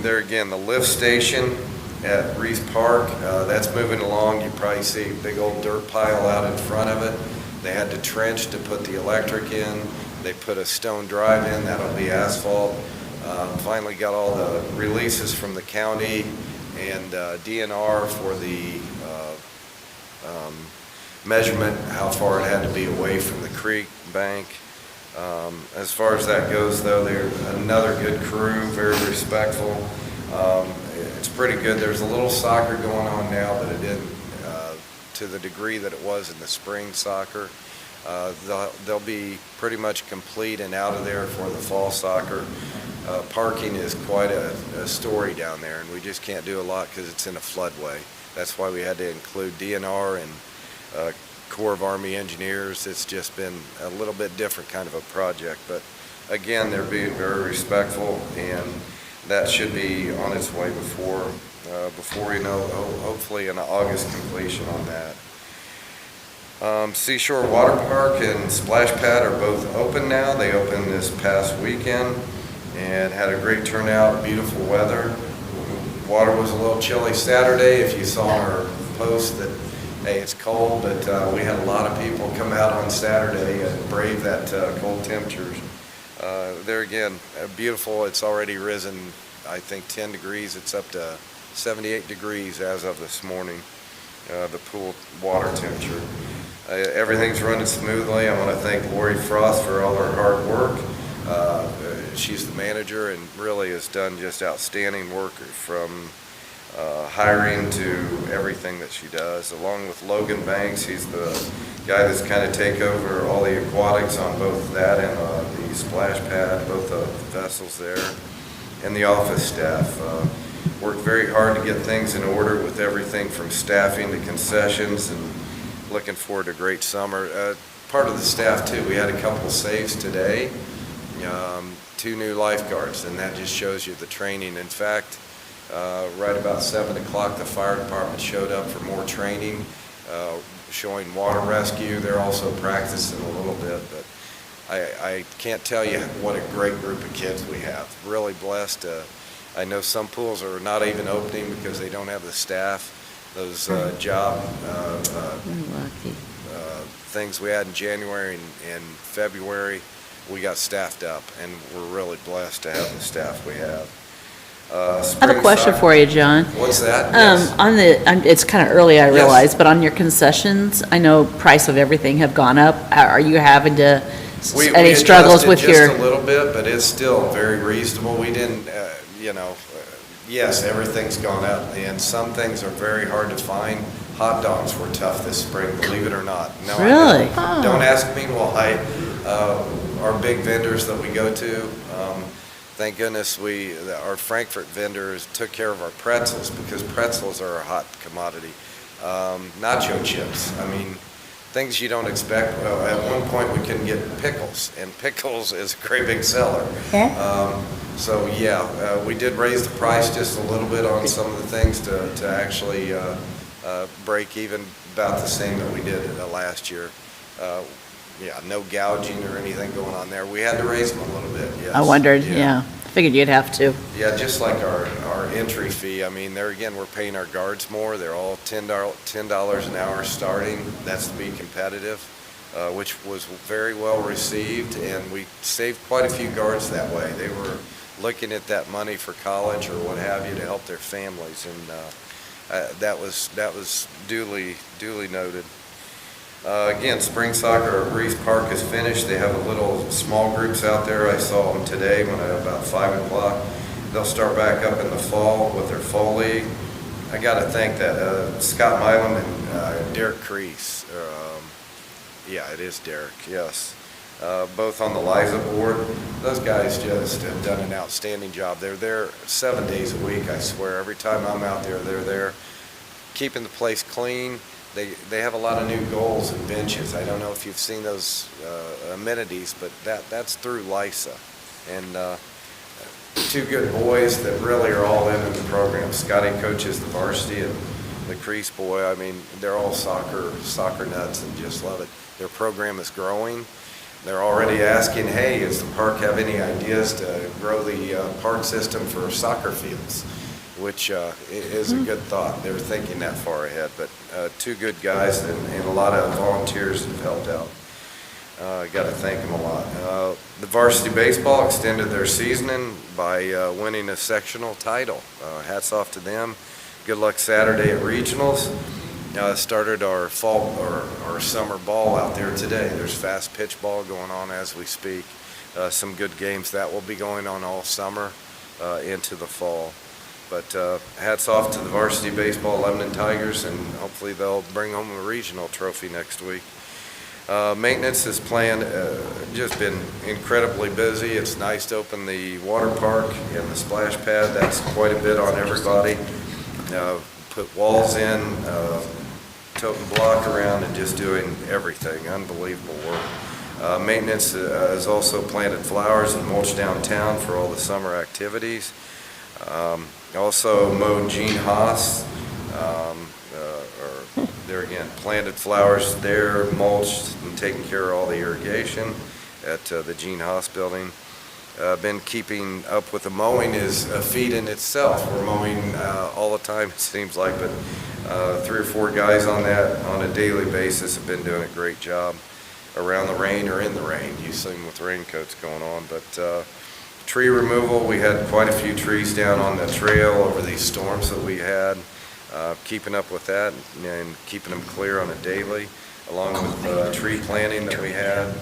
There again, the lift station at Reese Park, that's moving along. You probably see a big old dirt pile out in front of it. They had to trench to put the electric in. They put a stone drive in, that'll be asphalt. Finally got all the releases from the county and DNR for the measurement, how far it had to be away from the creek bank. As far as that goes, though, they're another good crew, very respectful. It's pretty good. There's a little soccer going on now, but it didn't to the degree that it was in the spring soccer. They'll be pretty much complete and out of there for the fall soccer. Parking is quite a story down there, and we just can't do a lot because it's in a floodway. That's why we had to include DNR and Corps of Army Engineers. It's just been a little bit different kind of a project, but again, they're being very respectful, and that should be on its way before you know, hopefully an August completion on that. Seashore Water Park and Splash Pad are both open now. They opened this past weekend and had a great turnout, beautiful weather. Water was a little chilly Saturday. If you saw our post that, hey, it's cold, but we had a lot of people come out on Saturday and brave that cold temperatures. There again, beautiful. It's already risen, I think, 10 degrees. It's up to 78 degrees as of this morning, the pool water temperature. Everything's running smoothly. I want to thank Lori Frost for all her hard work. She's the manager and really has done just outstanding work from hiring to everything that she does, along with Logan Banks. He's the guy that's kind of take over all the aquatics on both that and the splash pad, both the vessels there, and the office staff. Worked very hard to get things in order with everything from staffing to concessions, and looking forward to a great summer. Part of the staff too, we had a couple of saves today, 2 new lifeguards, and that just shows you the training. In fact, right about 7 o'clock, the fire department showed up for more training, showing water rescue. They're also practicing a little bit, but I can't tell you what a great group of kids we have. Really blessed. I know some pools are not even opening because they don't have the staff. Those job things we had in January and February, we got staffed up, and we're really blessed to have the staff we have. I have a question for you, John. What's that? Yes. It's kind of early, I realize, Yes. but on your concessions, I know price of everything have gone up. Are you having to any struggles with We adjusted just a your, little bit, but it's still very reasonable. We didn't, yes, everything's gone up, and some things are very hard to find. Hot dogs were tough this spring, believe it or not. No, I Really? don't ask me why. Our big vendors that we go to, thank goodness our Frankfurt vendors took care of our pretzels, because pretzels are a hot commodity. Nacho chips, I mean, things you don't expect. At one point, we couldn't get pickles, and pickles is a great big seller. So, yeah, we did raise the price just a little bit on some of the things to actually break even about the same that we did last year. Yeah, no gouging or anything going on there. We had to raise them a little bit, yes. I wondered, yeah. Figured you'd have to. Yeah, just like our entry fee, I mean, there again, we're paying our guards more. They're all $10 an hour starting. That's to be competitive, which was very well received, and we saved quite a few guards that way. They were looking at that money for college or what have you to help their families, and that was duly noted. Again, spring soccer at Breeze Park is finished. They have a little small groups out there. I saw them today about 5 o'clock. They'll start back up in the fall with their fall league. I got to thank that Scott Milam and Derek Crease. Yeah, it is Derek, yes. Both on the LISA board. Those guys just have done an outstanding job. They're there 7 days a week, I swear. Every time I'm out there, they're there. Keeping the place clean. They have a lot of new goals and benches. I don't know if you've seen those amenities, but that's through LISA. And two good boys that really are all in the program. Scotty coaches the varsity, and the Crease boy, I mean, they're all soccer nuts and just love it. Their program is growing. They're already asking, hey, does the park have any ideas to grow the park system for soccer fields? Which is a good thought. They're thinking that far ahead, but two good guys and a lot of volunteers have helped out. I got to thank them a lot. The varsity baseball extended their seasoning by winning a sectional title. Hats off to them. Good luck Saturday at regionals. Started our fall or our summer ball out there today. There's fast pitch ball going on as we speak. Some good games that will be going on all summer into the fall. But hats off to the varsity baseball Lebanon Tigers, and hopefully they'll bring home a regional trophy next week. Maintenance is planned, just been incredibly busy. It's nice to open the water park and the splash pad. That's quite a bit on everybody. Put walls in, toting block around, and just doing everything. Unbelievable work. Maintenance has also planted flowers and mulched downtown for all the summer activities. Also mowed Gene Haas, there again, planted flowers there, mulched and taking care of all the irrigation at the Gene Haas building. Been keeping up with the mowing is a feat in itself. We're mowing all the time, it seems like, but 3 or 4 guys on that on a daily basis have been doing a great job around the rain or in the rain. You see them with raincoats going on, but tree removal, we had quite a few trees down on the trail over these storms that we had. Keeping up with that and keeping them clear on a daily, along with tree planting that we had,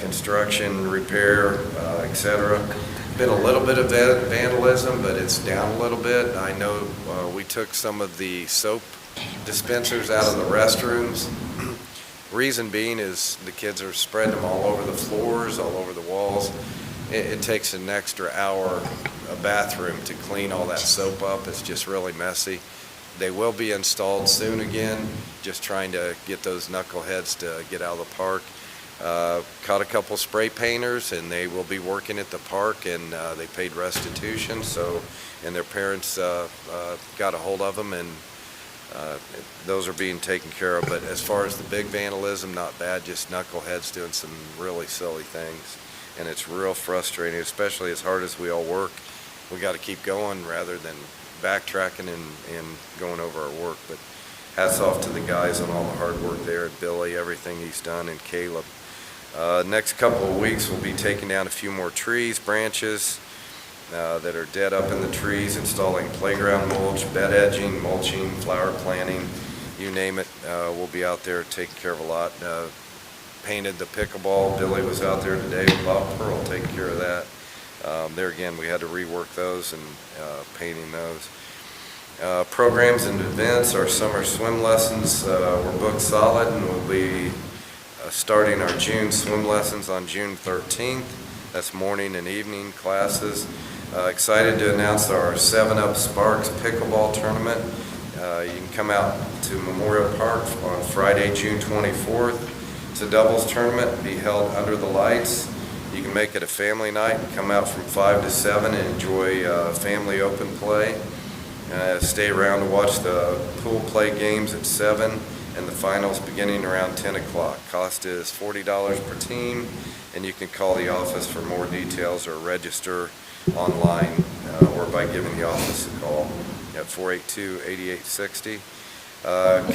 construction, repair, etc. Been a little bit of vandalism, but it's down a little bit. I know we took some of the soap dispensers out of the restrooms. Reason being is the kids are spreading them all over the floors, all over the walls. It takes an extra hour a bathroom to clean all that soap up. It's just really messy. They will be installed soon again, just trying to get those knuckleheads to get out of the park. Caught a couple spray painters, and they will be working at the park, and they paid restitution, and their parents got a hold of them, and those are being taken care of. But as far as the big vandalism, not bad, just knuckleheads doing some really silly things. And it's real frustrating, especially as hard as we all work. We got to keep going rather than backtracking and going over our work. But hats off to the guys on all the hard work there, and Billy, everything he's done, and Caleb. Next couple of weeks, we'll be taking down a few more trees, branches that are dead up in the trees, installing playground mulch, bed edging, mulching, flower planting, you name it. We'll be out there taking care of a lot. painted the pickleball. Billy was out there today with Bob Pearl taking care of that. There again, we had to rework those and painting those. Programs and events, our summer swim lessons were booked solid, and we'll be starting our June swim lessons on June 13th. That's morning and evening classes. Excited to announce our 7-Up Sparks pickleball tournament. You can come out to Memorial Park on Friday, June 24th. It's a doubles tournament, be held under the lights. You can make it a family night and come out from 5 to 7 and enjoy family open play. Stay around to watch the pool play games at 7 and the finals beginning around 10 o'clock. Cost is $40 per team, and you can call the office for more details or register online or by giving the office a call at 482-8860.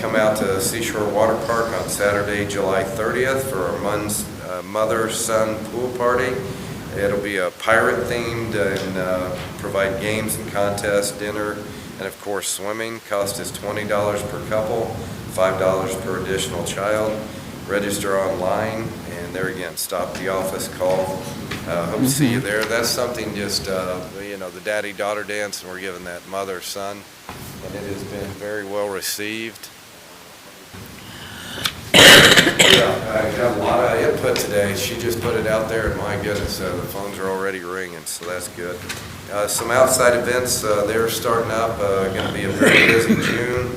Come out to Seashore Water Park on Saturday, July 30th for our mother-son pool party. It'll be a pirate themed and provide games and contests, dinner, and of course swimming. Cost is $20 per couple, $5 per additional child. Register online, and there again, stop the office, call. Hope to see you there. That's something just, the daddy-daughter dance, and we're giving that mother-son, and it has been very well received. I got a lot of input today. She just put it out there, and my goodness, the phones are already ringing, so that's good. Some outside events, they're starting up, going to be a very busy June.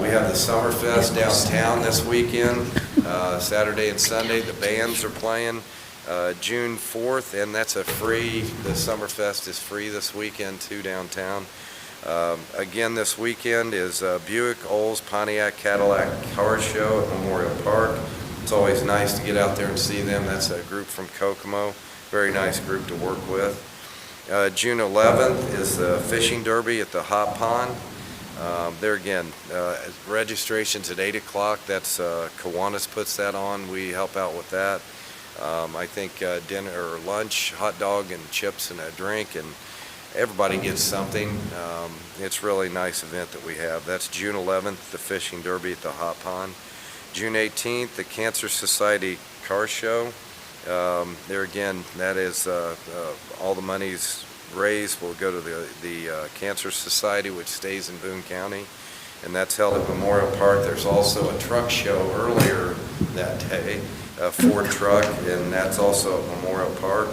We have the Summerfest downtown this weekend, Saturday and Sunday. The bands are playing June 4th, and that's the Summerfest is free this weekend too downtown. Again, this weekend is Buick, Olds, Pontiac, Cadillac Car Show at Memorial Park. It's always nice to get out there and see them. That's a group from Kokomo. Very nice group to work with. June 11th is the Fishing Derby at the Hot Pond. There again, registration's at 8 o'clock. That's Kiwanis puts that on. We help out with that. I think dinner or lunch, hot dog and chips and a drink, and everybody gets something. It's a really nice event that we have. That's June 11th, the Fishing Derby at the Hot Pond. June 18th, the Cancer Society Car Show. There again, that is all the monies raised will go to the Cancer Society, which stays in Boone County, and that's held at Memorial Park. There's also a truck show earlier that day, a Ford truck, and that's also at Memorial Park.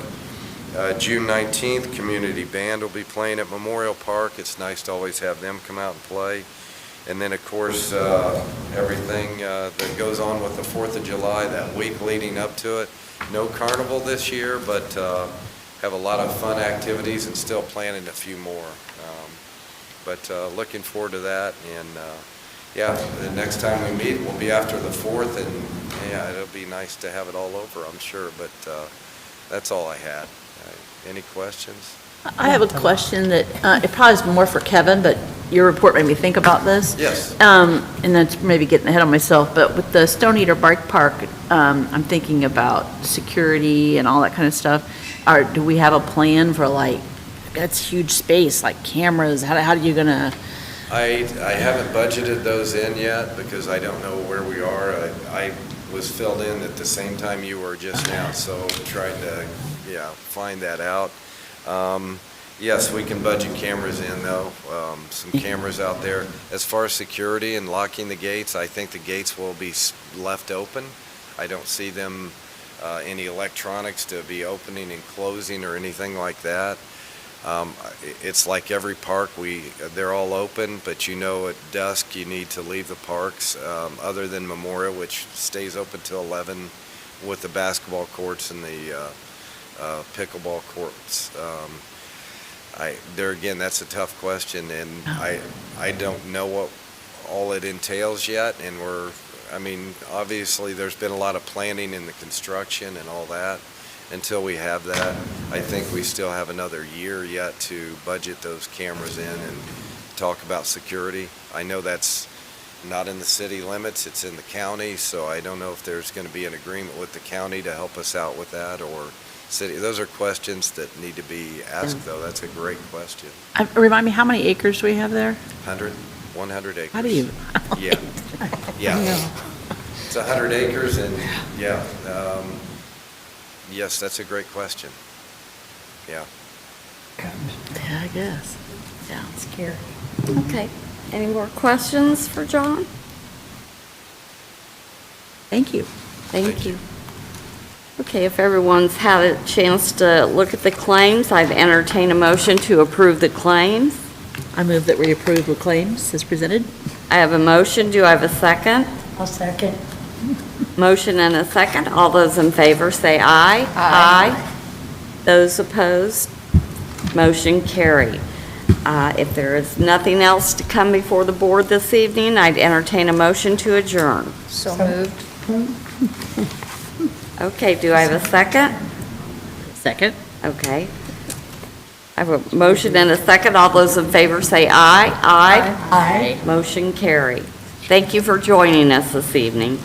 June 19th, Community Band will be playing at Memorial Park. It's nice to always have them come out and play. And then, of course, everything that goes on with the 4th of July, that week leading up to it. No carnival this year, but have a lot of fun activities and still planning a few more. But looking forward to that. And yeah, the next time we meet will be after the 4th, and yeah, it'll be nice to have it all over, I'm sure. But that's all I had. Any questions? I have a question that, it probably is more for Kevin, but your report made me think about this. Yes. And that's maybe getting ahead of myself, but with the Stone Eater Bike Park, I'm thinking about security and all that kind of stuff. Do we have a plan for, like, that's huge space, like cameras, how are you gonna? I haven't budgeted those in yet because I don't know where we are. I was filled in at the same time you were just now, so trying to, find that out. Yes, we can budget cameras in, though, some cameras out there. As far as security and locking the gates, I think the gates will be left open. I don't see them, any electronics to be opening and closing or anything like that. It's like every park, they're all open, but at dusk you need to leave the parks, other than Memorial, which stays open till 11 with the basketball courts and the pickleball courts. There again, that's a tough question, and I don't know what all it entails yet, and obviously there's been a lot of planning in the construction and all that. Until we have that, I think we still have another year yet to budget those cameras in and talk about security. I know that's not in the city limits, it's in the county, so I don't know if there's going to be an agreement with the county to help us out with that, or city. Those are questions that need to be asked, though. That's a great question. Remind me, how many acres do we have there? 100 acres. How do you? Yeah. Yeah. It's 100 acres and, yeah. Yes, that's a great question. Yeah. Yeah, I guess. Yeah. Scary. Okay. Any more questions for John? Thank you. Thank you. Okay, if everyone's had a chance to look at the claims, I'd entertain a motion to approve the claims. I move that we approve the claims as presented. I have a motion. Do I have a second? I'll second. Motion and a second. All those in favor say aye. Aye. Those opposed, motion carried. If there is nothing else to come before the board this evening, I'd entertain a motion to adjourn. So moved. Okay, do I have a second? Second. Okay. I have a motion and a second. All those in favor say aye. Aye. Aye. Motion carried. Thank you for joining us this evening.